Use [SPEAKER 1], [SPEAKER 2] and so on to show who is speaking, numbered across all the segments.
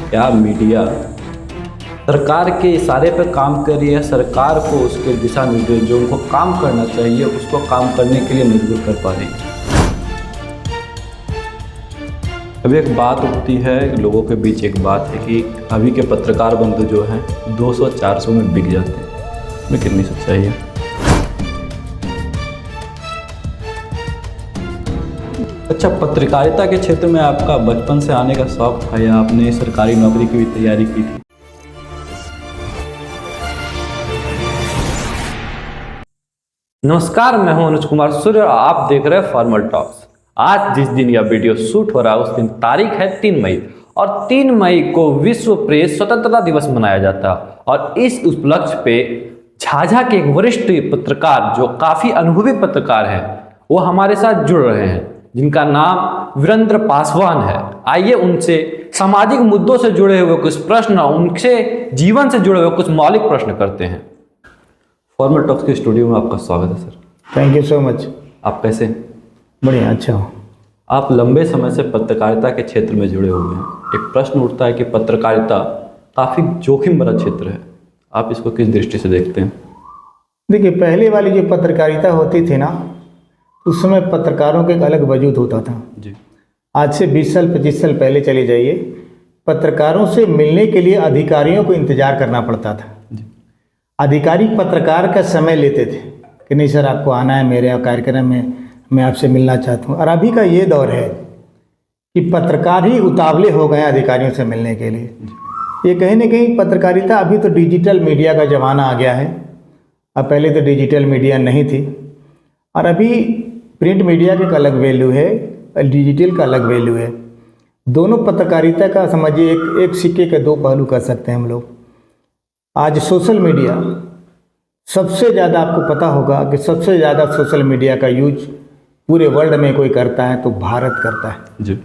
[SPEAKER 1] क्या मीडिया सरकार के इशारे पर काम कर रही है, सरकार को उसके दिशा निर्देश जो उनको काम करना चाहिए उसको काम करने के लिए मजबूर कर पा रही है? अभी एक बात उठती है, लोगों के बीच एक बात है कि अभी के पत्रकार बंधु जो हैं 200-400 में बिक जाते हैं। में कितनी सच्चाई है? अच्छा, पत्रकारिता के क्षेत्र में आपका बचपन से आने का शौक था या आपने सरकारी नौकरी की भी तैयारी की थी? नमस्कार, मैं हूं अनुज कुमार सूर्य और आप देख रहे हैं फॉर्मल टॉक्स। आज जिस दिन यह वीडियो शूट हो रहा है उस दिन तारीख है 3 मई और 3 मई को विश्व प्रेस स्वतंत्रता दिवस मनाया जाता है। और इस उपलक्ष्य पे झाझा के एक वरिष्ठ पत्रकार जो काफी अनुभवी पत्रकार हैं वो हमारे साथ जुड़ रहे हैं, जिनका नाम वीरेंद्र पासवान है। आइए उनसे सामाजिक मुद्दों से जुड़े हुए कुछ प्रश्न, उनसे जीवन से जुड़े हुए कुछ मौलिक प्रश्न करते हैं। फॉर्मल टॉक्स के स्टूडियो में आपका स्वागत है sir.
[SPEAKER 2] Thank you so much.
[SPEAKER 1] आप कैसे?
[SPEAKER 2] बढ़िया, अच्छा हो।
[SPEAKER 1] आप लंबे समय से पत्रकारिता के क्षेत्र में जुड़े हुए हैं। एक प्रश्न उठता है कि पत्रकारिता काफ़ी जोखिम भरा क्षेत्र है, आप इसको किस दृष्टि से देखते हैं?
[SPEAKER 2] देखिए, पहले वाली जो पत्रकारिता होती थी ना, उस समय पत्रकारों का एक अलग वजूद होता था
[SPEAKER 1] जी।
[SPEAKER 2] आज से 20 साल 25 साल पहले चले जाइए, पत्रकारों से मिलने के लिए अधिकारियों को इंतजार करना पड़ता था। अधिकारी पत्रकार का समय लेते थे कि नहीं सर आपको आना है मेरे कार्यक्रम में, मैं आपसे मिलना चाहता हूँ। और अभी का ये दौर है कि पत्रकार ही उतावले हो गए अधिकारियों से मिलने के लिए। ये कहीं ना कहीं पत्रकारिता, अभी तो डिजिटल मीडिया का ज़माना आ गया है। अब पहले तो डिजिटल मीडिया नहीं थी और अभी प्रिंट मीडिया का एक अलग वैल्यू है, डिजिटल का अलग वैल्यू है। दोनों पत्रकारिता का समझिए एक सिक्के के दो पहलू कर सकते हैं हम लोग। आज सोशल मीडिया सबसे ज़्यादा, आपको पता होगा कि सबसे ज़्यादा सोशल मीडिया का यूज पूरे वर्ल्ड में कोई करता है तो भारत करता है
[SPEAKER 1] जी।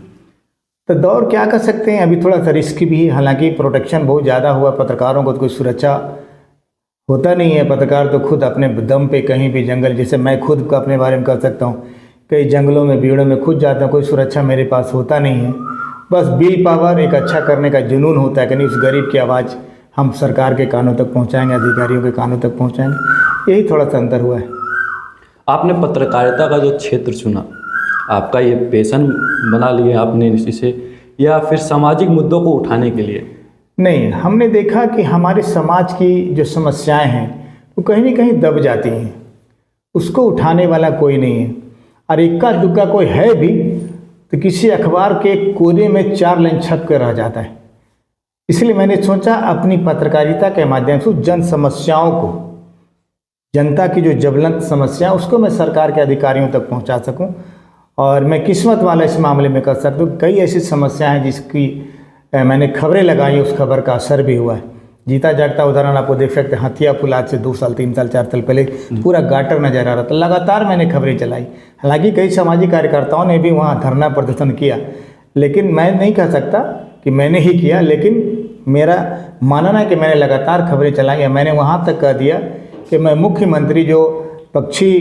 [SPEAKER 2] तो दौर क्या कर सकते हैं, अभी थोड़ा सा रिस्क भी है। हालांकि प्रोटेक्शन बहुत ज़्यादा हुआ, पत्रकारों को तो कोई सुरक्षा होता नहीं है। पत्रकार तो खुद अपने दम पे कहीं भी जंगल, जैसे मैं खुद को अपने बारे में कर सकता हूँ, कई जंगलों में भीड़ों में खुद जाता हूँ, कोई सुरक्षा मेरे पास होता नहीं है। बस बिल पावर, एक अच्छा करने का जुनून होता है कि नहीं उस गरीब की आवाज़ हम सरकार के कानों तक पहुंचाएंगे, अधिकारियों के कानों तक पहुंचाएंगे। यही थोड़ा सा अंतर हुआ है।
[SPEAKER 1] आपने पत्रकारिता का जो क्षेत्र चुना, आपका ये पैशन बना लिया आपने इसे, या फिर सामाजिक मुद्दों को उठाने के लिए?
[SPEAKER 2] नहीं, हमने देखा कि हमारे समाज की जो समस्याएं हैं वो कहीं ना कहीं दब जाती हैं, उसको उठाने वाला कोई नहीं है। और इक्का दुक्का कोई है भी तो किसी अखबार के कोने में 4 लाइन छप कर रह जाता है। इसलिए मैंने सोचा अपनी पत्रकारिता के माध्यम से जन समस्याओं को, जनता की जो ज्वलंत समस्या, उसको मैं सरकार के अधिकारियों तक पहुंचा सकूं। और मैं किस्मत वाला इस मामले में कर सकता हूँ। कई ऐसी समस्याएं हैं जिसकी मैंने खबरें लगाई, उस खबर का असर भी हुआ है। जीता जागता उदाहरण आपको देख सकते हैं, हथिया पुल आज से 2 साल 3 साल 4 साल पहले पूरा गाटर नजर आ रहा था। लगातार मैंने खबरें चलाई। हालांकि कई सामाजिक कार्यकर्ताओं ने भी वहाँ धरना प्रदर्शन किया, लेकिन मैं नहीं कह सकता कि मैंने ही किया, लेकिन मेरा मानना है कि मैंने लगातार खबरें चलाई। मैंने वहाँ तक कह दिया कि मैं मुख्यमंत्री जो पक्षी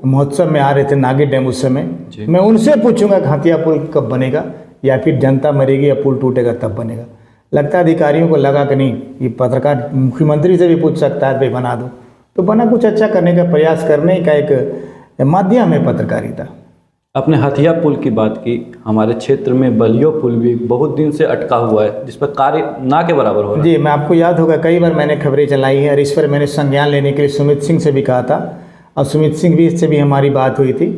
[SPEAKER 2] महोत्सव में आ रहे थे नागी डैम उस समय, मैं उनसे पूछूंगा कि हथिया पुल कब बनेगा, या फिर जनता मरेगी या पुल टूटेगा तब बनेगा। लगता है अधिकारियों को लगा कि नहीं, ये पत्रकार मुख्यमंत्री से भी पूछ सकता है, भाई बना दो, तो बना। कुछ अच्छा करने का प्रयास करने का एक माध्यम है पत्रकारिता।
[SPEAKER 1] आपने हथिया पुल की बात की। हमारे क्षेत्र में बलियो पुल भी बहुत दिन से अटका हुआ है, जिस पर कार्य ना के बराबर हो रहा है।
[SPEAKER 2] जी, मैं आपको याद होगा कई बार मैंने खबरें चलाई है और इस पर मैंने संज्ञान लेने के लिए सुमित सिंह से भी कहा था, और सुमित सिंह भी इससे भी हमारी बात हुई थी।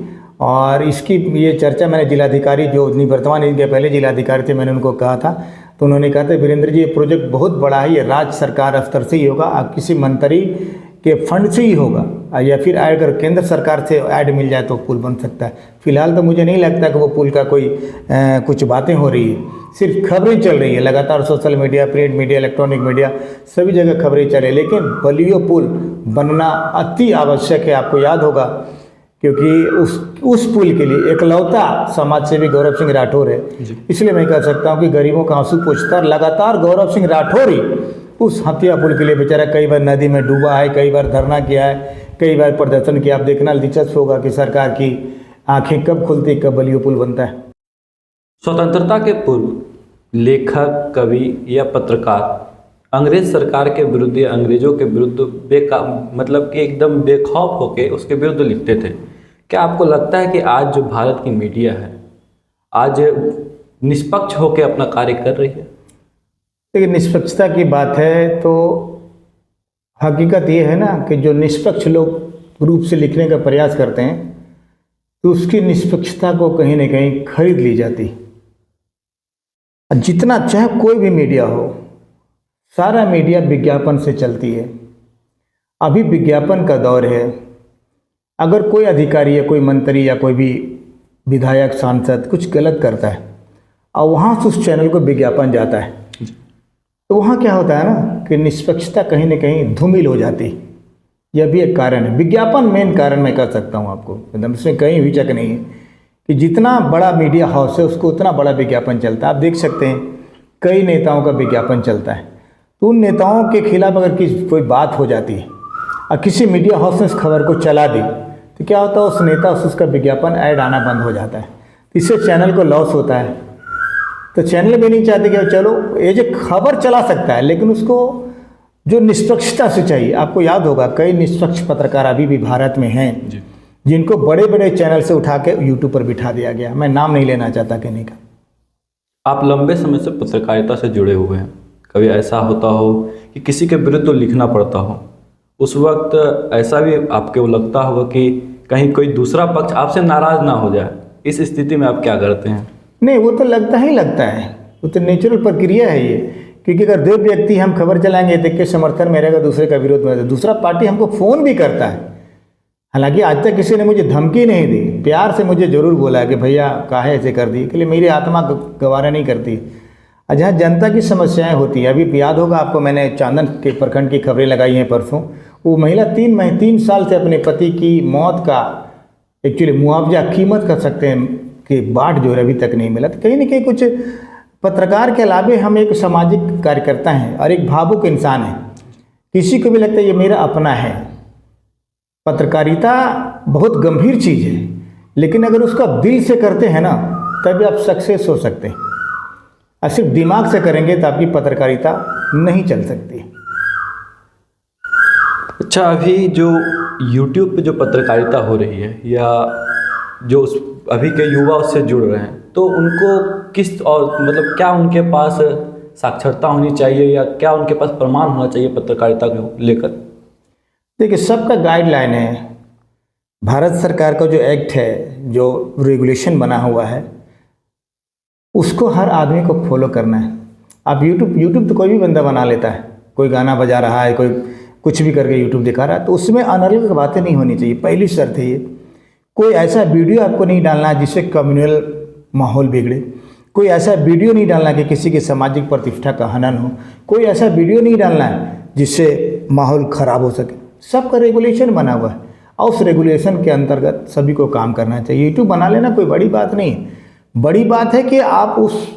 [SPEAKER 2] और इसकी ये चर्चा मैंने जिलाधिकारी, जो निवर्तमान इनके पहले जिलाधिकारी थे, मैंने उनको कहा था, तो उन्होंने कहा था वीरेंद्र जी ये प्रोजेक्ट बहुत बड़ा है, ये राज्य सरकार स्तर से ही होगा, आप किसी मंत्री के फंड से ही होगा, या फिर अगर केंद्र सरकार से ऐड मिल जाए तो पुल बन सकता है। फिलहाल तो मुझे नहीं लगता कि वो पुल का कोई कुछ बातें हो रही है, सिर्फ खबरें चल रही है लगातार। Social media, print media, electronic media, सभी जगह खबरें चले, लेकिन बलियो पुल बनना अति आवश्यक है। आपको याद होगा, क्योंकि उस पुल के लिए एकलौता समाज सेवी गौरव सिंह राठौर है। इसलिए मैं कह सकता हूँ कि गरीबों का आंसू पोंछता लगातार गौरव सिंह राठौर ही उस हथिया पुल के लिए बेचारा कई बार नदी में डूबा है, कई बार धरना किया है, कई बार प्रदर्शन किया। आप देखना दिलचस्प होगा कि सरकार की आंखें कब खुलती, कब बलियो पुल बनता है।
[SPEAKER 1] स्वतंत्रता के पूर्व लेखक, कवि या पत्रकार अंग्रेज सरकार के विरुद्ध या अंग्रेजों के विरुद्ध मतलब कि एकदम बेखौफ होके उसके विरुद्ध लिखते थे। क्या आपको लगता है कि आज जो भारत की मीडिया है आज निष्पक्ष होकर अपना कार्य कर रही है?
[SPEAKER 2] देखिए, निष्पक्षता की बात है तो हकीकत ये है ना कि जो निष्पक्ष लोग रूप से लिखने का प्रयास करते हैं तो उसकी निष्पक्षता को कहीं ना कहीं खरीद ली जाती। जितना चाहे कोई भी मीडिया हो, सारा मीडिया विज्ञापन से चलती है। अभी विज्ञापन का दौर है। अगर कोई अधिकारी या कोई मंत्री या कोई भी विधायक, सांसद कुछ गलत करता है और वहाँ से उस चैनल को विज्ञापन जाता है तो वहाँ क्या होता है ना कि निष्पक्षता कहीं ना कहीं धूमिल हो जाती। यह भी एक कारण है। विज्ञापन मेन कारण मैं कह सकता हूँ आपको, एकदम इसमें कहीं भी शक नहीं है कि जितना बड़ा मीडिया हाउस है उसको उतना बड़ा विज्ञापन चलता है। आप देख सकते हैं कई नेताओं का विज्ञापन चलता है, तो उन नेताओं के खिलाफ अगर कोई बात हो जाती है और किसी मीडिया हाउस ने उस खबर को चला दी तो क्या होता है, उस नेता से उसका विज्ञापन ऐड आना बंद हो जाता है। इससे चैनल को लॉस होता है। तो चैनल भी नहीं चाहते कि चलो ये जो खबर चला सकता है लेकिन उसको जो निष्पक्षता से चाहिए। आपको याद होगा कई निष्पक्ष पत्रकार अभी भी भारत में हैं जिनको बड़े बड़े चैनल से उठा के यूट्यूब पर बिठा दिया गया। मैं नाम नहीं लेना चाहता किन्हीं का।
[SPEAKER 1] आप लंबे समय से पत्रकारिता से जुड़े हुए हैं। कभी ऐसा होता हो कि किसी के विरुद्ध तो लिखना पड़ता हो, उस वक्त ऐसा भी आपको लगता होगा कि कहीं कोई दूसरा पक्ष आपसे नाराज़ ना हो जाए, इस स्थिति में आप क्या करते हैं?
[SPEAKER 2] नहीं, वो तो लगता ही लगता है, वो तो नेचुरल प्रक्रिया है ये। क्योंकि अगर दो व्यक्ति हम खबर चलाएंगे तो के समर्थन में रहेगा, दूसरे का विरोध में रहेगा। दूसरा पार्टी हमको फ़ोन भी करता है। हालांकि आज तक किसी ने मुझे धमकी नहीं दी, प्यार से मुझे ज़रूर बोला कि भैया काहे ऐसे कर दी, के लिए मेरी आत्मा गवारा नहीं करती। और जहाँ जनता की समस्याएं होती है, अभी याद होगा आपको, मैंने चांदन के प्रखंड की खबरें लगाई हैं परसों। वो महिला 3 साल से अपने पति की मौत का एक्चुअली मुआवजा, कीमत कर सकते हैं कि बाट जो है अभी तक नहीं मिला। तो कहीं ना कहीं कुछ पत्रकार के अलावे हम एक सामाजिक कार्यकर्ता हैं और एक भावुक इंसान हैं। किसी को भी लगता है ये मेरा अपना है। पत्रकारिता बहुत गंभीर चीज़ है, लेकिन अगर उसको आप दिल से करते हैं ना तभी आप सक्सेस हो सकते हैं। और सिर्फ दिमाग से करेंगे तो आपकी पत्रकारिता नहीं चल सकती।
[SPEAKER 1] अच्छा, अभी जो YouTube पे जो पत्रकारिता हो रही है या जो अभी के युवा उससे जुड़ रहे हैं, तो उनको किस और मतलब क्या उनके पास साक्षरता होनी चाहिए या क्या उनके पास प्रमाण होना चाहिए पत्रकारिता को लेकर?
[SPEAKER 2] देखिए, सबका गाइडलाइन है। भारत सरकार का जो एक्ट है, जो रेगुलेशन बना हुआ है, उसको हर आदमी को फॉलो करना है। आप यूट्यूब तो कोई भी बंदा बना लेता है। कोई गाना बजा रहा है, कोई कुछ भी करके यूट्यूब दिखा रहा है, तो उसमें अनर्गल बातें नहीं होनी चाहिए। पहली शर्त है ये। कोई ऐसा वीडियो आपको नहीं डालना है जिससे कम्युनल माहौल बिगड़े। कोई ऐसा वीडियो नहीं डालना कि किसी की सामाजिक प्रतिष्ठा का हनन हो। कोई ऐसा वीडियो नहीं डालना है जिससे माहौल ख़राब हो सके। सबका रेगुलेशन बना हुआ है और उस रेगुलेशन के अंतर्गत सभी को काम करना चाहिए। यूट्यूब बना लेना कोई बड़ी बात नहीं है। बड़ी बात है कि आप उस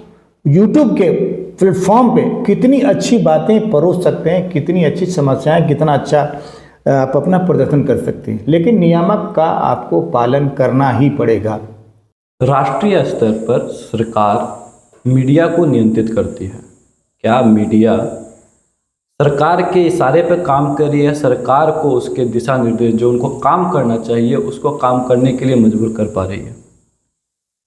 [SPEAKER 2] यूट्यूब के प्लेटफॉर्म पे कितनी अच्छी बातें परोस सकते हैं, कितनी अच्छी समस्याएं, कितना अच्छा आप अपना प्रदर्शन कर सकते हैं। लेकिन नियामक का आपको पालन करना ही पड़ेगा।
[SPEAKER 1] राष्ट्रीय स्तर पर सरकार मीडिया को नियंत्रित करती है। क्या मीडिया सरकार के इशारे पर काम कर रही है? सरकार को उसके दिशा निर्देश जो उनको काम करना चाहिए उसको काम करने के लिए मजबूर कर पा रही है?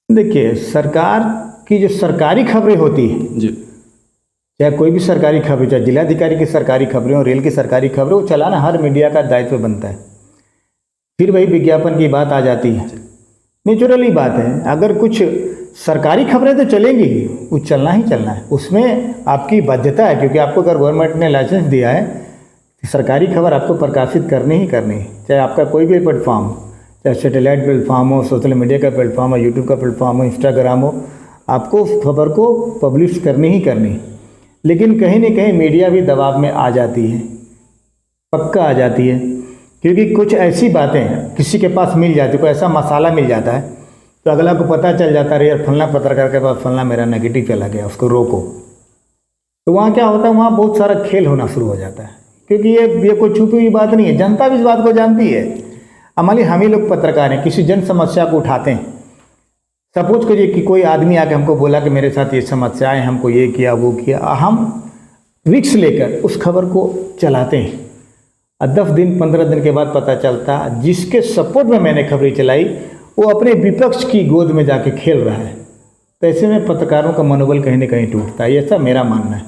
[SPEAKER 2] देखिए, सरकार की जो सरकारी खबरें होती हैं
[SPEAKER 1] जी,
[SPEAKER 2] चाहे कोई भी सरकारी खबर, चाहे जिलाधिकारी की सरकारी खबरें हो, रेल की सरकारी खबरें, वो चलाना हर मीडिया का दायित्व बनता है। फिर वही विज्ञापन की बात आ जाती है। नेचुरली बात है, अगर कुछ सरकारी खबरें तो चलेंगी ही, वो चलना ही चलना है, उसमें आपकी बाध्यता है। क्योंकि आपको अगर गवर्नमेंट ने लाइसेंस दिया है तो सरकारी खबर आपको प्रकाशित करनी ही करनी है। चाहे आपका कोई भी प्लेटफॉर्म हो, चाहे सैटेलाइट प्लेटफॉर्म हो, सोशल मीडिया का प्लेटफॉर्म हो, यूट्यूब का प्लेटफॉर्म हो, इंस्टाग्राम हो, आपको उस खबर को पब्लिश करनी ही करनी। लेकिन कहीं ना कहीं मीडिया भी दबाव में आ जाती है, पक्का आ जाती है। क्योंकि कुछ ऐसी बातें किसी के पास मिल जाती, कोई ऐसा मसाला मिल जाता है तो अगला को पता चल जाता है यार फलना पत्रकार के पास फलना मेरा नेगेटिव चला गया, उसको रोको। तो वहाँ क्या होता है, वहाँ बहुत सारा खेल होना शुरू हो जाता है। क्योंकि ये कोई छुपी हुई बात नहीं है, जनता भी इस बात को जानती है। मान लीजिए हम ही लोग पत्रकार हैं, किसी जन समस्या को उठाते हैं, सपोज करिए कि कोई आदमी आके हमको बोला कि मेरे साथ ये समस्या है, हमको ये किया वो किया, हम रिक्स लेकर उस खबर को चलाते हैं और 10 दिन 15 दिन के बाद पता चलता जिसके सपोर्ट में मैंने खबरें चलाई वो अपने विपक्ष की गोद में जाके खेल रहा है। तो ऐसे में पत्रकारों का मनोबल कहीं ना कहीं टूटता है, ऐसा मेरा मानना है।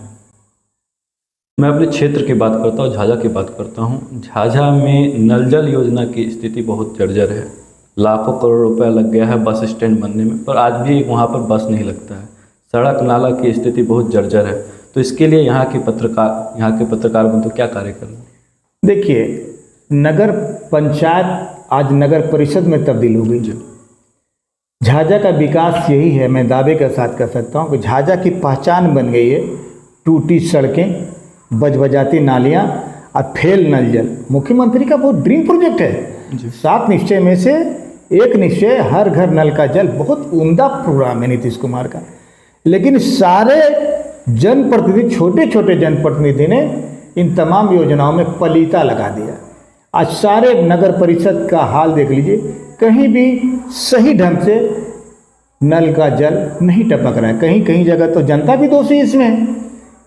[SPEAKER 1] मैं अपने क्षेत्र की बात करता हूँ, झाझा की बात करता हूँ। झाझा में नल जल योजना की स्थिति बहुत जर्जर है। लाखों करोड़ रुपया लग गया है बस स्टैंड बनने में, पर आज भी वहाँ पर बस नहीं लगता है। सड़क नाला की स्थिति बहुत जर्जर है। तो इसके लिए यहाँ के पत्रकार बंधु क्या कार्य कर रहे हैं?
[SPEAKER 2] देखिए, नगर पंचायत आज नगर परिषद में तब्दील हो गई। झाझा का विकास यही है, मैं दावे के साथ कह सकता हूँ कि झाझा की पहचान बन गई है टूटी सड़कें, बजबजाती नालियाँ और फेल नल जल। मुख्यमंत्री का बहुत ड्रीम प्रोजेक्ट है। 7 निश्चय में से एक निश्चय हर घर नल का जल, बहुत उम्दा प्रोग्राम है नीतीश कुमार का। लेकिन सारे जनप्रतिनिधि, छोटे छोटे जनप्रतिनिधि ने इन तमाम योजनाओं में पलीता लगा दिया। आज सारे नगर परिषद का हाल देख लीजिए, कहीं भी सही ढंग से नल का जल नहीं टपक रहा है। कहीं कहीं जगह तो जनता भी दोषी इसमें है।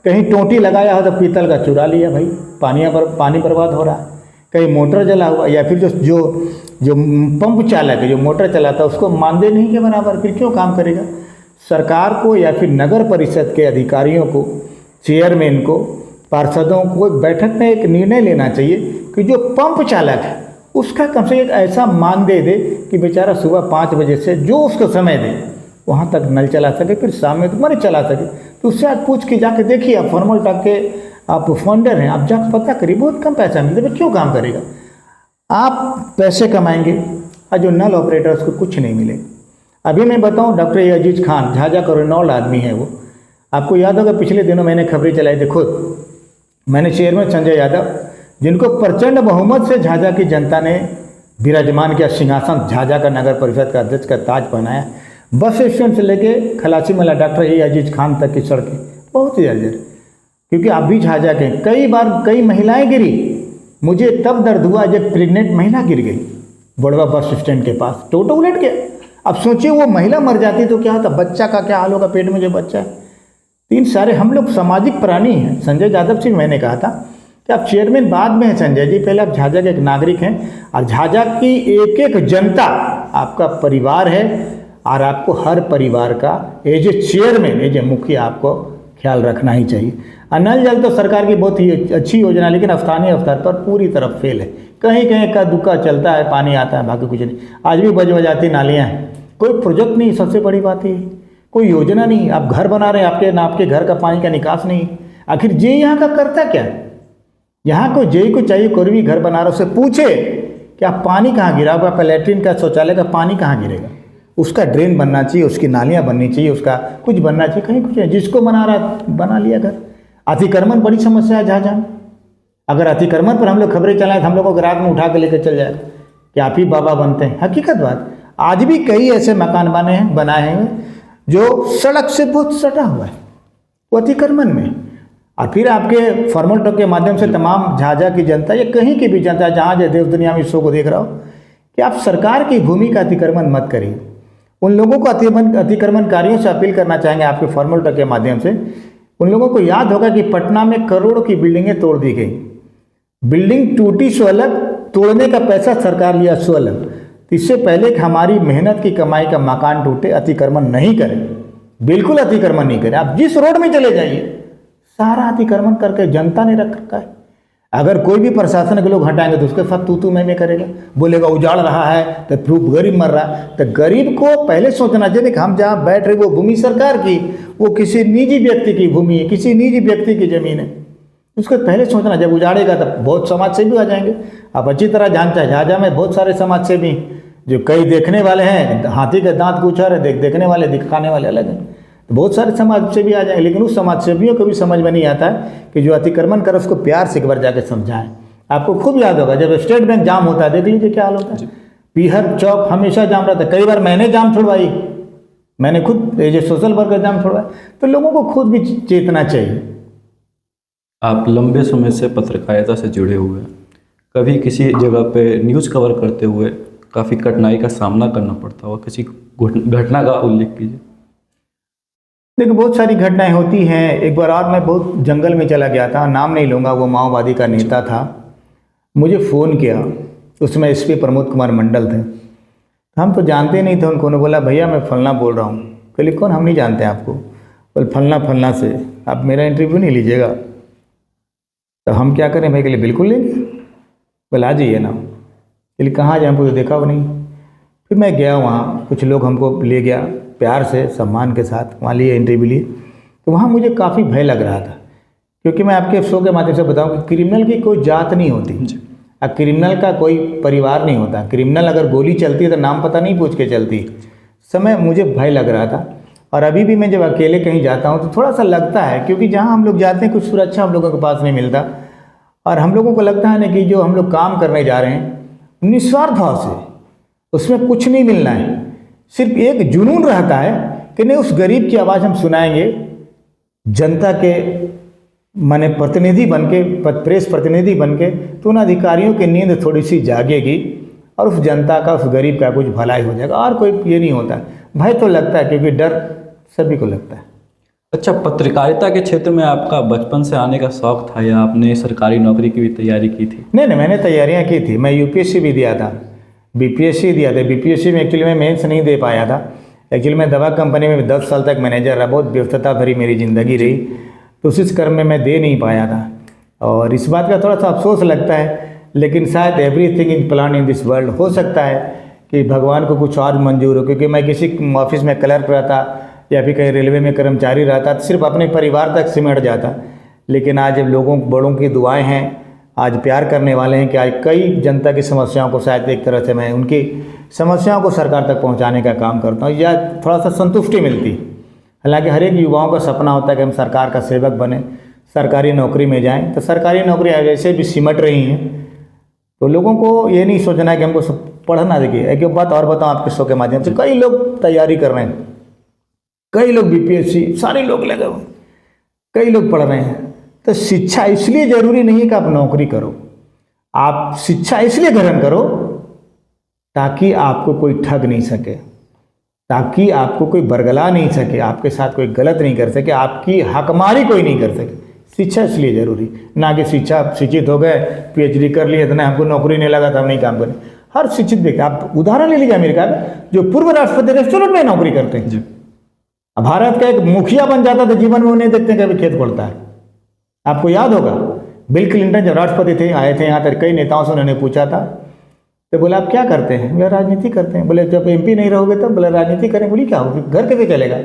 [SPEAKER 2] कहीं टोंटी लगाया हो तो पीतल का चुरा लिया भाई, पानी बर्बाद हो रहा है। कहीं मोटर जला हुआ, या फिर जो पंप चालक है, जो मोटर चलाता है, उसको मानदेय नहीं के बराबर, फिर क्यों काम करेगा? सरकार को या फिर नगर परिषद के अधिकारियों को, चेयरमैन को, पार्षदों को बैठक में एक निर्णय लेना चाहिए कि जो पंप चालक है उसका कम से कम ऐसा मानदेय दे कि बेचारा सुबह 5 बजे से जो उसको समय दे वहाँ तक नल चला सके, फिर शाम में तो मरे चला सके। तो उससे आप पूछ के जाके देखिए, आप फॉर्मल टॉक के आप फाउंडर हैं, आप जाकर पता करिए, बहुत कम पैसा मिलता है, क्यों काम करेगा? आप पैसे कमाएंगे और जो नल ऑपरेटर उसको कुछ नहीं मिलेगा। अभी मैं बताऊं, डॉक्टर अजीज खान, झाझा का रेनॉल्ड आदमी है वो। आपको याद होगा पिछले दिनों मैंने खबरें चलाई थी, खुद मैंने चेयरमैन संजय यादव, जिनको प्रचंड बहुमत से झाझा की जनता ने विराजमान किया सिंहासन, झाझा का नगर परिषद का अध्यक्ष का ताज पहनाया। बस स्टैंड से लेके खलासी मेला डॉक्टर अजीज खान तक की सड़कें बहुत ही जर्जर, क्योंकि आप भी झाझा के कई बार कई महिलाएं गिरी। मुझे तब दर्द हुआ जब प्रेग्नेंट महिला गिर गई बड़वा बस स्टैंड के पास, टोटो उलट गया। अब सोचिए वो महिला मर जाती तो क्या होता, बच्चा का क्या हाल होगा, पेट में जो बच्चा है। तीन सारे हम लोग सामाजिक प्राणी हैं। संजय यादव से मैंने कहा था कि आप चेयरमैन बाद में हैं संजय जी, पहले आप झाझा के एक नागरिक हैं और झाझा की एक एक जनता आपका परिवार है और आपको हर परिवार का as a chairman, as a मुखिया आपको ख्याल रखना ही चाहिए। नल जल तो सरकार की बहुत ही अच्छी योजना, लेकिन स्थानीय स्तर पर पूरी तरफ फेल है। कहीं कहीं का दुक्का चलता है, पानी आता है, बाकी कुछ नहीं। आज भी बजबजाती नालियाँ हैं, कोई प्रोजेक्ट नहीं। सबसे बड़ी बात है कोई योजना नहीं। आप घर बना रहे हैं, आपके घर का पानी का निकास नहीं। आखिर जे यहाँ का करता क्या? यहाँ को जे को चाहिए, कोई भी घर बना रहा उससे पूछे कि आप पानी कहाँ गिरा, आपका लैट्रिन का शौचालय का पानी कहाँ गिरेगा। उसका ड्रेन बनना चाहिए, उसकी नालियाँ बननी चाहिए, उसका कुछ बनना चाहिए। कहीं कुछ है, जिसको बना रहा बना लिया घर। अतिक्रमण बड़ी समस्या है झाझा में। अगर अतिक्रमण पर हम लोग खबरें चलाएं तो हम लोगों को रात में उठा के लेकर चल जाएगा कि आप ही बाबा बनते हैं। हकीकत बात, आज भी कई ऐसे मकान बनाए हैं जो सड़क से बहुत सटा हुआ है, वो अतिक्रमण में। और फिर आपके फॉर्मल टॉक के माध्यम से तमाम झाझा की जनता या कहीं की भी जनता जहाँ जो देश दुनिया में इस शो को देख रहा हो कि आप सरकार की भूमि का अतिक्रमण मत करिए। उन लोगों को अतिक्रमणकारियों से अपील करना चाहेंगे आपके फॉर्मल टॉक के माध्यम से, उन लोगों को याद होगा कि पटना में करोड़ों की बिल्डिंगें तोड़ दी गई। बिल्डिंग टूटी सो अलग, तोड़ने का पैसा सरकार लिया सो अलग। इससे पहले कि हमारी मेहनत की कमाई का मकान टूटे, अतिक्रमण नहीं करें, बिल्कुल अतिक्रमण नहीं करें। आप जिस रोड में चले जाइए सारा अतिक्रमण करके जनता ने रख रखा है। अगर कोई भी प्रशासन के लोग हटाएंगे तो उसके साथ तू मैं करेगा, बोलेगा उजाड़ रहा है तो प्रूफ गरीब मर रहा है। तो गरीब को पहले सोचना चाहिए कि हम जहाँ बैठ रहे वो भूमि सरकार की, वो किसी निजी व्यक्ति की भूमि है, किसी निजी व्यक्ति की जमीन है। उसको पहले सोचना, जब उजाड़ेगा तब बहुत समाज सेवी आ जाएंगे। आप अच्छी तरह जानते हैं झाझा में बहुत सारे समाज सेवी जो कई देखने वाले हैं, हाथी का दांत गुच्छा रहे, देखने वाले दिखाने वाले अलग हैं। तो बहुत सारे समाज सेवी आ जाएंगे, लेकिन उस समाज सेवियों को भी समझ में नहीं आता है कि जो अतिक्रमण कर उसको प्यार से एक बार जाके समझाएं। आपको खूब याद होगा जब स्टेट बैंक जाम होता है, देख लीजिए क्या हाल होता है। पीहर चौक हमेशा जाम रहता है। कई बार मैंने जाम छुड़वाई, मैंने खुद जो सोशल वर्कर जाम छुड़वाई। तो लोगों को खुद भी चेतना चाहिए।
[SPEAKER 1] आप लंबे समय से पत्रकारिता से जुड़े हुए हैं, कभी किसी जगह पे न्यूज़ कवर करते हुए
[SPEAKER 3] काफ़ी कठिनाई का सामना करना पड़ता होगा, किसी घटना का उल्लेख कीजिए।
[SPEAKER 2] देखो, बहुत सारी घटनाएं होती हैं। एक बार और मैं बहुत जंगल में चला गया था, नाम नहीं लूँगा, वो माओवादी का नेता था। मुझे फ़ोन किया, उसमें एसपी प्रमोद कुमार मंडल थे। हम तो जानते नहीं थे उनको। उन्होंने बोला, भैया मैं फलना बोल रहा हूँ। कहले, कौन? हम नहीं जानते आपको। बोले, फलना फलना से आप मेरा इंटरव्यू नहीं लीजिएगा। तो हम क्या करें भाई? कहले, बिल्कुल लेंगे। बोले, आ जाइए ना। कहले, कहाँ जाए? हमको तो देखा वो नहीं। फिर मैं गया वहाँ, कुछ लोग हमको ले गया प्यार से, सम्मान के साथ वहाँ लिए, इंटरव्यू लिए। तो वहाँ मुझे काफ़ी भय लग रहा था, क्योंकि मैं आपके शो के माध्यम से बताऊँ कि क्रिमिनल की कोई जात नहीं होती, और क्रिमिनल का कोई परिवार नहीं होता। क्रिमिनल अगर गोली चलती है तो नाम पता नहीं पूछ के चलती। समय मुझे भय लग रहा था। और अभी भी मैं जब अकेले कहीं जाता हूँ तो थोड़ा सा लगता है, क्योंकि जहाँ हम लोग जाते हैं कुछ सुरक्षा हम लोगों के पास नहीं मिलता। और हम लोगों को लगता है ना कि जो हम लोग काम करने जा रहे हैं निस्वार्थ भाव से, उसमें कुछ नहीं मिलना है। सिर्फ एक जुनून रहता है कि नहीं, उस गरीब की आवाज़ हम सुनाएंगे, जनता के माने प्रतिनिधि बन के, प्रेस प्रतिनिधि बन के, तो उन अधिकारियों की नींद थोड़ी सी जागेगी और उस जनता का, उस गरीब का कुछ भलाई हो जाएगा। और कोई ये नहीं होता। भय तो लगता है, क्योंकि डर सभी को लगता है।
[SPEAKER 3] अच्छा, पत्रकारिता के क्षेत्र में आपका बचपन से आने का शौक था या आपने सरकारी नौकरी की भी तैयारी की थी?
[SPEAKER 2] नहीं, मैंने तैयारियां की थी। मैं यूपीएससी भी दिया था, बीपीएससी दिया था। बीपीएससी में एक्चुअली मैं मेंस नहीं दे पाया था। एक्चुअली मैं दवा कंपनी में 10 साल तक मैनेजर रहा, बहुत व्यस्तता भरी मेरी ज़िंदगी रही, तो उसी क्रम में मैं दे नहीं पाया था। और इस बात का थोड़ा सा अफसोस लगता है, लेकिन शायद everything is plan in this world. हो सकता है कि भगवान को कुछ और मंजूर हो, क्योंकि मैं किसी ऑफिस में क्लर्क रहता या फिर कहीं रेलवे में कर्मचारी रहता तो सिर्फ अपने परिवार तक सिमट जाता। लेकिन आज जब लोगों बड़ों की दुआएं हैं, आज प्यार करने वाले हैं, कि आज कई जनता की समस्याओं को शायद एक तरह से मैं उनकी समस्याओं को सरकार तक पहुंचाने का काम करता हूं, या थोड़ा सा संतुष्टि मिलती। हालांकि हर एक युवाओं का सपना होता है कि हम सरकार का सेवक बने, सरकारी नौकरी में जाएं। तो सरकारी नौकरी वैसे भी सिमट रही हैं, तो लोगों को ये नहीं सोचना है कि हमको पढ़ना। देखिए, एक बात और बताऊँ आपके शो के माध्यम से, कई लोग तैयारी कर रहे हैं, कई लोग बीपीएससी, सारे लोग लगे हुए, कई लोग पढ़ रहे हैं। तो शिक्षा इसलिए जरूरी नहीं है कि आप नौकरी करो। आप शिक्षा इसलिए ग्रहण करो ताकि आपको कोई ठग नहीं सके, ताकि आपको कोई बरगला नहीं सके, आपके साथ कोई गलत नहीं कर सके, आपकी हकमारी कोई नहीं कर सके। शिक्षा इसलिए जरूरी, ना कि शिक्षा शिक्षित हो गए, पीएचडी कर लिए, इतना हमको नौकरी नहीं लगा तो हम नहीं काम करें। हर शिक्षित व्यक्ति, आप उदाहरण ले लीजिए अमेरिका का, जो पूर्व राष्ट्रपति रेस्टोरेंट में नौकरी करते हैं। अब भारत का एक मुखिया बन जाता तो जीवन में वो नहीं देखते कभी खेत खोलता है। आपको याद होगा, बिल क्लिंटन जब राष्ट्रपति थे, आए थे यहाँ तक, कई नेताओं से उन्होंने पूछा था, तो बोला आप क्या करते हैं? बोले राजनीति करते हैं। बोले जब एमपी नहीं रहोगे तब? बोले राजनीति करें। बोली क्या होगी, घर कैसे चलेगा?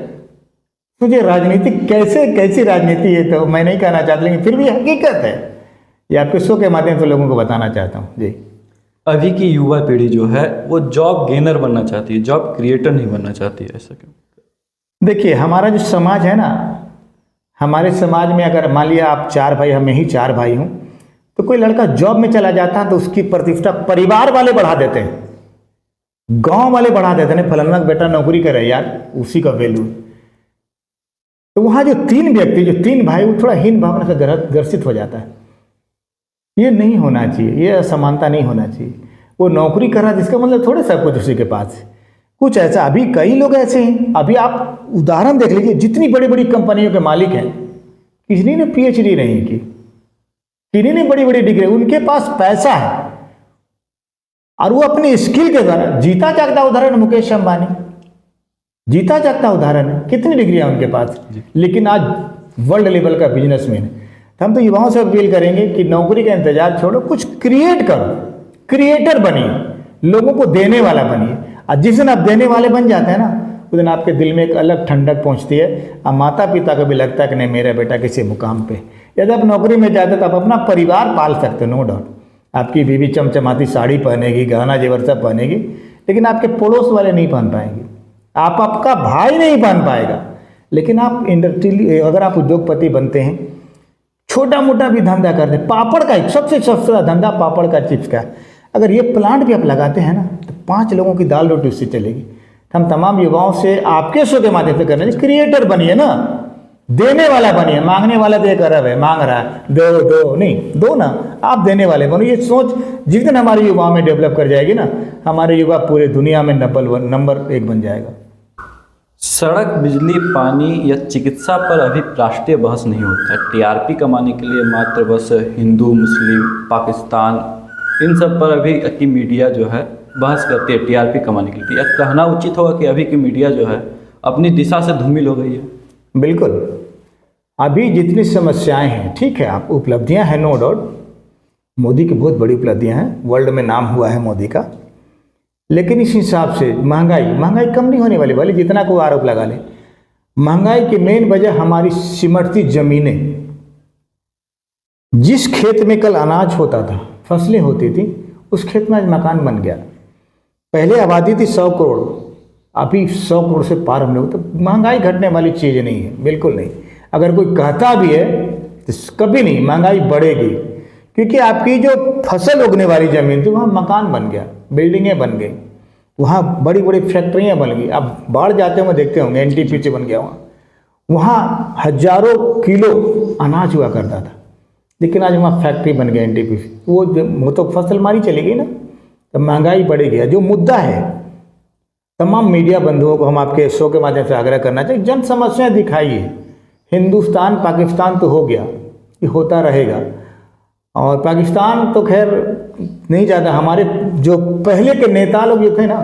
[SPEAKER 2] तुझे राजनीति कैसी राजनीति है, तो मैं नहीं कहना चाहता, लेकिन फिर भी हकीकत है। ये आपके शो के माध्यम से लोगों को बताना चाहता हूँ जी।
[SPEAKER 3] अभी की युवा पीढ़ी जो है वो जॉब गेनर बनना चाहती है, जॉब क्रिएटर नहीं बनना चाहती है, ऐसा क्यों?
[SPEAKER 2] देखिए, हमारा जो समाज है ना, हमारे समाज में अगर मान लिया आप 4 भाई, हम ही 4 भाई हूँ, तो कोई लड़का जॉब में चला जाता है तो उसकी प्रतिष्ठा परिवार वाले बढ़ा देते हैं, गांव वाले बढ़ा देते हैं, फलाना का बेटा नौकरी करे यार, उसी का वैल्यू। तो वहाँ जो 3 व्यक्ति, जो 3 भाई, वो थोड़ा हीन भावना से ग्रसित हो जाता है। ये नहीं होना चाहिए, ये असमानता नहीं होना चाहिए। वो नौकरी कर रहा है जिसका मतलब थोड़े सब कुछ उसी के पास है। कुछ ऐसा, अभी कई लोग ऐसे हैं, अभी आप उदाहरण देख लीजिए, जितनी बड़ी बड़ी कंपनियों के मालिक हैं, किसी ने पीएचडी नहीं की, किसी ने बड़ी बड़ी डिग्री, उनके पास पैसा है और वो अपने स्किल के द्वारा, जीता जागता उदाहरण मुकेश अंबानी, जीता जागता उदाहरण है, कितनी डिग्रियां उनके पास, लेकिन आज वर्ल्ड लेवल का बिजनेसमैन है। तो हम तो युवाओं से अपील करेंगे कि नौकरी का इंतजार छोड़ो, कुछ क्रिएट करो, क्रिएटर बनिए, लोगों को देने वाला बनिए। और जिस दिन आप देने वाले बन जाते हैं ना, उस दिन आपके दिल में एक अलग ठंडक पहुंचती है, और माता पिता को भी लगता है कि नहीं, मेरा बेटा किसी मुकाम पे। यदि आप नौकरी में जाते तो आप अपना परिवार पाल सकते हो, नो डाउट। आपकी बीवी चमचमाती साड़ी पहनेगी, गहना जेवर सब पहनेगी, लेकिन आपके पड़ोस वाले नहीं पहन पाएंगे, आपका भाई नहीं पहन पाएगा। लेकिन आप इंडस्ट्री, अगर आप उद्योगपति बनते हैं, छोटा मोटा भी धंधा करते हैं, पापड़ का, सबसे सस्ता धंधा पापड़ का, चिप्स का, अगर ये प्लांट भी आप लगाते हैं ना, तो 5 लोगों की दाल रोटी उससे चलेगी। हम तमाम युवाओं से आपके शो के माध्यम से करने, क्रिएटर बनिए ना, देने वाला बनिए। मांगने वाला तो एक अरब है, मांग रहा है, दो दो नहीं, दो ना, आप देने वाले बनो। ये सोच जिस दिन हमारे युवाओं में डेवलप कर जाएगी ना, हमारे युवा पूरे दुनिया में नंबर 1 बन जाएगा।
[SPEAKER 3] सड़क, बिजली, पानी या चिकित्सा पर अभी राष्ट्रीय बहस नहीं होता है। टीआरपी कमाने के लिए मात्र बस हिंदू, मुस्लिम, पाकिस्तान, इन सब पर अभी की मीडिया जो है बहस करती है टीआरपी कमाने के लिए। यह कहना उचित होगा कि अभी की मीडिया जो है अपनी दिशा से धूमिल हो गई है।
[SPEAKER 2] बिल्कुल, अभी जितनी समस्याएं हैं, ठीक है, आप उपलब्धियां हैं नो डाउट, मोदी की बहुत बड़ी उपलब्धियां हैं, वर्ल्ड में नाम हुआ है मोदी का, लेकिन इस हिसाब से महंगाई कम नहीं होने वाली। भले जितना कोई आरोप लगा ले, महंगाई की मेन वजह हमारी सिमटती जमीनें। जिस खेत में कल अनाज होता था, फसलें होती थी, उस खेत में आज मकान बन गया। पहले आबादी थी 100 करोड़, अभी 100 करोड़ से पार हम लोग। तो महंगाई घटने वाली चीज़ नहीं है, बिल्कुल नहीं। अगर कोई कहता भी है तो कभी नहीं, महंगाई बढ़ेगी, क्योंकि आपकी जो फसल उगने वाली ज़मीन थी वहाँ मकान बन गया, बिल्डिंगें बन गई, वहाँ बड़ी बड़ी फैक्ट्रियाँ बन गई। अब बाढ़ जाते हुए देखते होंगे, एनटीपीसी बन गया वहाँ हजारों किलो अनाज हुआ करता था, लेकिन आज वहाँ फैक्ट्री बन गया एनटीपीसी। वो तो फसल मारी चली गई ना, तो महंगाई बढ़ेगी। जो मुद्दा है, तमाम मीडिया बंधुओं को हम आपके शो के माध्यम से आग्रह करना चाहिए, जन समस्याएं दिखाइए। हिंदुस्तान पाकिस्तान तो हो गया, ये होता रहेगा, और पाकिस्तान तो खैर नहीं ज़्यादा। हमारे जो पहले के नेता लोग जो थे ना,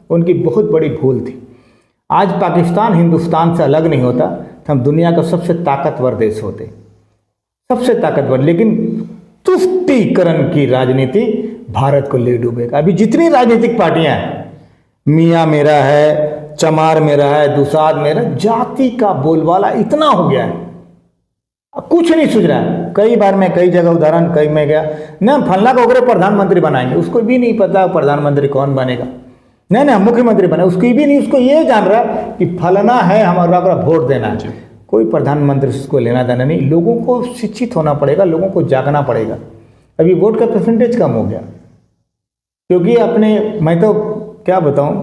[SPEAKER 2] उनकी बहुत बड़ी भूल थी। आज पाकिस्तान हिंदुस्तान से अलग नहीं होता तो हम दुनिया का सबसे ताकतवर देश होते, सबसे ताकतवर। लेकिन तुष्टीकरण की राजनीति भारत को ले डूबेगा। अभी जितनी राजनीतिक पार्टियां हैं, मियाँ मेरा है, चमार मेरा है, दुसाद मेरा, जाति का बोलबाला इतना हो गया है, कुछ नहीं सूझ रहा है। कई बार मैं कई जगह उदाहरण कई में गया ना, फलना को अगर प्रधानमंत्री बनाएंगे, उसको भी नहीं पता प्रधानमंत्री कौन बनेगा। नहीं मुख्यमंत्री बने, उसकी भी नहीं, उसको ये जान रहा कि फलना है हमारा, वोट देना है। कोई प्रधानमंत्री से उसको लेना देना नहीं। लोगों को शिक्षित होना पड़ेगा, लोगों को जागना पड़ेगा। अभी वोट का परसेंटेज कम हो गया, क्योंकि मैं तो क्या बताऊं,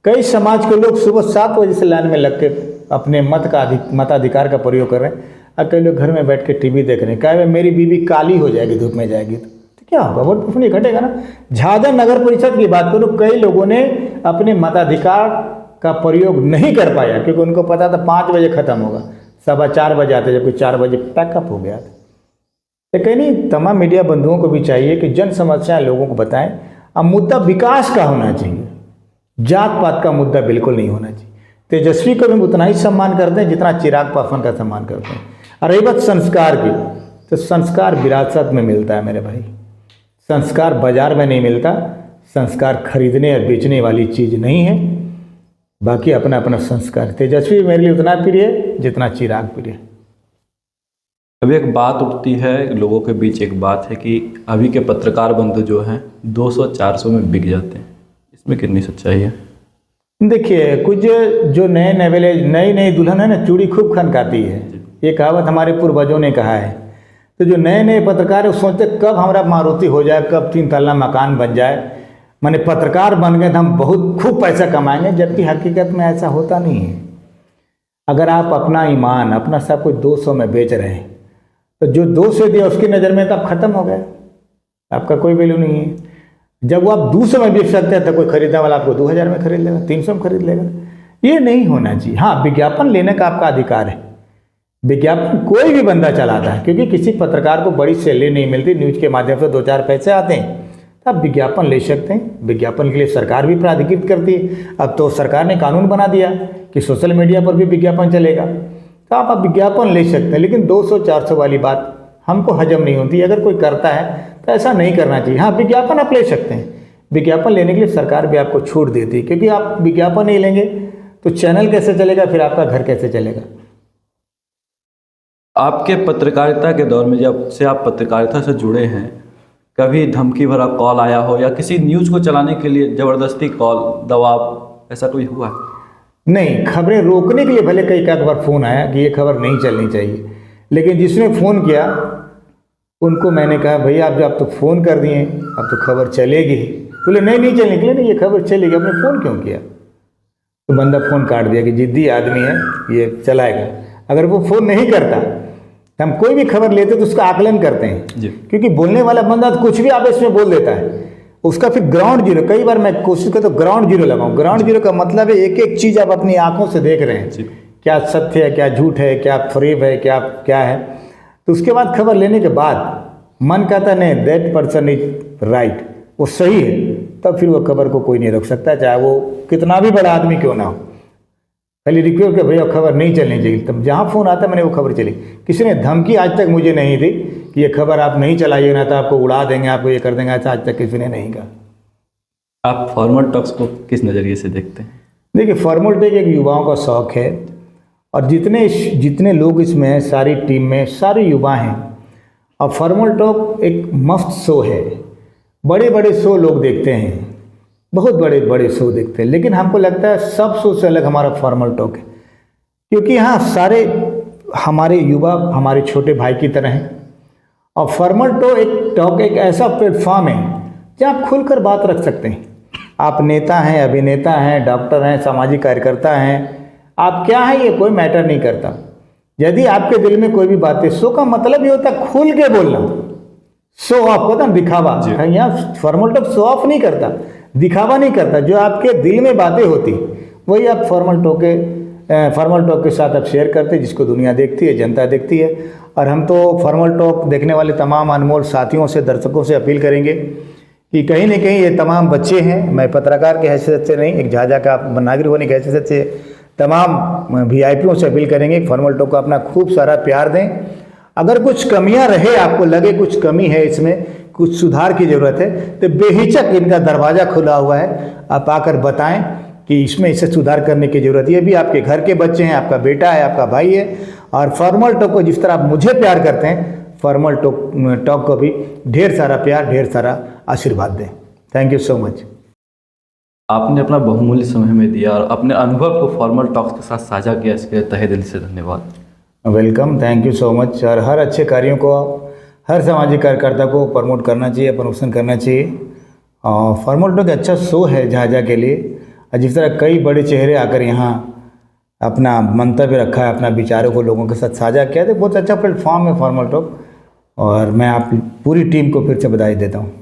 [SPEAKER 2] कई समाज के लोग सुबह 7 बजे से लाइन में लग के अपने मताधिकार का प्रयोग कर रहे हैं, और कई लोग घर में बैठ के टीवी देख रहे हैं। कहे मेरी बीवी काली हो जाएगी, धूप में जाएगी, तो क्या होगा, वोट परसेंटेज घटेगा ना। झाझा नगर परिषद की बात करो, कई लोगों ने अपने मताधिकार का प्रयोग नहीं कर पाया, क्योंकि उनको पता था 5 बजे खत्म होगा, 4:15 बजे आते, जबकि 4 बजे पैकअप हो गया था। तो कहीं नहीं, तमाम मीडिया बंधुओं को भी चाहिए कि जन समस्याएं लोगों को बताएं। अब मुद्दा विकास का होना चाहिए, जात पात का मुद्दा बिल्कुल नहीं होना चाहिए। तेजस्वी को भी उतना ही सम्मान करते हैं जितना चिराग पासवान का सम्मान करते हैं। और रही बात संस्कार की, तो संस्कार विरासत में मिलता है मेरे भाई, संस्कार बाजार में नहीं मिलता। संस्कार खरीदने और बेचने वाली चीज़ नहीं है। बाकी अपना अपना संस्कार। तेजस्वी मेरे लिए उतना प्रिय है जितना चिराग प्रिय है।
[SPEAKER 3] अभी एक बात उठती है, लोगों के बीच एक बात है कि अभी के पत्रकार बंधु जो हैं 200-400 में बिक जाते हैं, इसमें कितनी सच्चाई है?
[SPEAKER 2] देखिए, कुछ जो नई दुल्हन है ना, चूड़ी खूब खनकाती है, ये कहावत हमारे पूर्वजों ने कहा है। तो जो नए पत्रकार है वो सोचते कब हमारा मारुति हो जाए, कब 3 तल्ला मकान बन जाए, माने पत्रकार बन गए तो हम बहुत खूब पैसा कमाएंगे, जबकि हकीकत में ऐसा होता नहीं है। अगर आप अपना ईमान, अपना सब कुछ 200 में बेच रहे हैं, तो जो 200 दिया उसकी नज़र में तो आप खत्म हो गए, आपका कोई वैल्यू नहीं है। जब वो आप 200 में बेच सकते हैं तो कोई खरीदने वाला आपको 2000 में खरीद लेगा, 300 में खरीद लेगा। ये नहीं होना चाहिए। हाँ, विज्ञापन लेने का आपका अधिकार है, विज्ञापन कोई भी बंदा चलाता है, क्योंकि किसी पत्रकार को बड़ी सैलरी नहीं मिलती, न्यूज़ के माध्यम से 2-4 पैसे आते हैं, तो आप विज्ञापन ले सकते हैं। विज्ञापन के लिए सरकार भी प्राधिकृत करती है। अब तो सरकार ने कानून बना दिया कि सोशल मीडिया पर भी विज्ञापन चलेगा, तो आप विज्ञापन ले सकते हैं। लेकिन 200-400 वाली बात हमको हजम नहीं होती। अगर कोई करता है तो ऐसा नहीं करना चाहिए। हाँ, विज्ञापन आप ले सकते हैं, विज्ञापन लेने के लिए सरकार भी आपको छूट देती है, क्योंकि आप विज्ञापन नहीं लेंगे तो चैनल कैसे चलेगा, फिर आपका घर कैसे चलेगा।
[SPEAKER 3] आपके पत्रकारिता के दौर में, जब से आप पत्रकारिता से जुड़े हैं, कभी धमकी भरा कॉल आया हो या किसी न्यूज़ को चलाने के लिए ज़बरदस्ती कॉल, दबाव, ऐसा कोई हुआ?
[SPEAKER 2] नहीं, खबरें रोकने के लिए भले कई बार फ़ोन आया कि ये खबर नहीं चलनी चाहिए, लेकिन जिसने फ़ोन किया उनको मैंने कहा भैया आप तो फ़ोन कर दिए, अब तो खबर चलेगी। बोले नहीं चलने के लिए, नहीं ये खबर चलेगी, आपने फ़ोन क्यों किया? तो बंदा फ़ोन काट दिया कि जिद्दी आदमी है, ये चलाएगा। अगर वो फ़ोन नहीं करता तो हम कोई भी खबर लेते तो उसका आकलन करते हैं
[SPEAKER 3] जी।
[SPEAKER 2] क्योंकि बोलने वाला बंदा तो कुछ भी आप इसमें बोल देता है, उसका फिर ग्राउंड जीरो। कई बार मैं कोशिश करता हूँ ग्राउंड जीरो लगाऊं। ग्राउंड जीरो का मतलब है एक एक चीज़ आप अपनी आंखों से देख रहे हैं, क्या सत्य है, क्या झूठ है, क्या फरेब है, क्या क्या है। तो उसके बाद खबर लेने के बाद मन कहता नहीं दैट पर्सन इज राइट, वो सही है, तब फिर वो खबर को कोई नहीं रोक सकता, चाहे वो कितना भी बड़ा आदमी क्यों ना हो। खाली रिक्वेस्ट कि भैया खबर नहीं चलनी चाहिए, तब जहाँ फ़ोन आता मैंने वो खबर चली। किसी ने धमकी आज तक मुझे नहीं दी कि ये खबर आप नहीं चलाइए ना तो आपको उड़ा देंगे, आपको ये कर देंगे, ऐसा आज तक किसी ने नहीं कहा।
[SPEAKER 3] आप फॉर्मल टॉक्स को किस नज़रिए से देखते हैं?
[SPEAKER 2] देखिए फॉर्मल टॉक एक युवाओं का शौक़ है और जितने लोग इसमें हैं, सारी टीम में सारे युवा हैं। और फॉर्मल टॉक एक मस्त शो है, बड़े बड़े शो लोग देखते हैं, बहुत बड़े बड़े शो देखते हैं, लेकिन हमको लगता है सब शो से अलग हमारा फॉर्मल टॉक है, क्योंकि यहाँ सारे हमारे युवा हमारे छोटे भाई की तरह हैं। और फॉर्मल टॉक एक ऐसा प्लेटफॉर्म है जहाँ आप खुलकर बात रख सकते हैं। आप नेता हैं, अभिनेता हैं, डॉक्टर हैं, सामाजिक कार्यकर्ता हैं, आप क्या हैं ये कोई मैटर नहीं करता। यदि आपके दिल में कोई भी बात है, शो का मतलब ये होता है खुल के बोलना। शो ऑफ होता है दिखावा, यहाँ फॉर्मल टॉक शो ऑफ नहीं करता, दिखावा नहीं करता। जो आपके दिल में बातें होती वही आप फॉर्मल टॉक के साथ आप शेयर करते हैं, जिसको दुनिया देखती है, जनता देखती है। और हम तो फॉर्मल टॉक देखने वाले तमाम अनमोल साथियों से, दर्शकों से अपील करेंगे कि कहीं न कहीं ये तमाम बच्चे हैं, मैं पत्रकार के हैसियत से नहीं, एक झाझा का नागरिक होने की हैसियत से तमाम वीआईपीओं से अपील करेंगे कि फॉर्मल टॉक को अपना खूब सारा प्यार दें। अगर कुछ कमियां रहे, आपको लगे कुछ कमी है इसमें, कुछ सुधार की ज़रूरत है, तो बेहिचक इनका दरवाज़ा खुला हुआ है, आप आकर बताएं कि इसमें इसे सुधार करने की ज़रूरत है। ये भी आपके घर के बच्चे हैं, आपका बेटा है, आपका भाई है। और फॉर्मल टॉक को जिस तरह आप मुझे प्यार करते हैं, फॉर्मल टॉक को भी ढेर सारा प्यार, ढेर सारा आशीर्वाद दें। Thank you so much.
[SPEAKER 3] आपने अपना बहुमूल्य समय में दिया और अपने अनुभव को फॉर्मल टॉक्स के साथ साझा किया, इसके लिए तहे दिल से धन्यवाद।
[SPEAKER 2] Welcome, thank you so much. और हर अच्छे कार्यों को, हर सामाजिक कार्यकर्ता को प्रमोट करना चाहिए, प्रमोशन करना चाहिए। और फॉर्मल टॉक अच्छा शो है झाझा के लिए। और जिस तरह कई बड़े चेहरे आकर यहाँ अपना मंतव्य रखा है, अपना विचारों को लोगों के साथ साझा किया, तो बहुत अच्छा प्लेटफॉर्म है फॉर्मल टॉक। और मैं आप पूरी टीम को फिर से बधाई देता हूँ।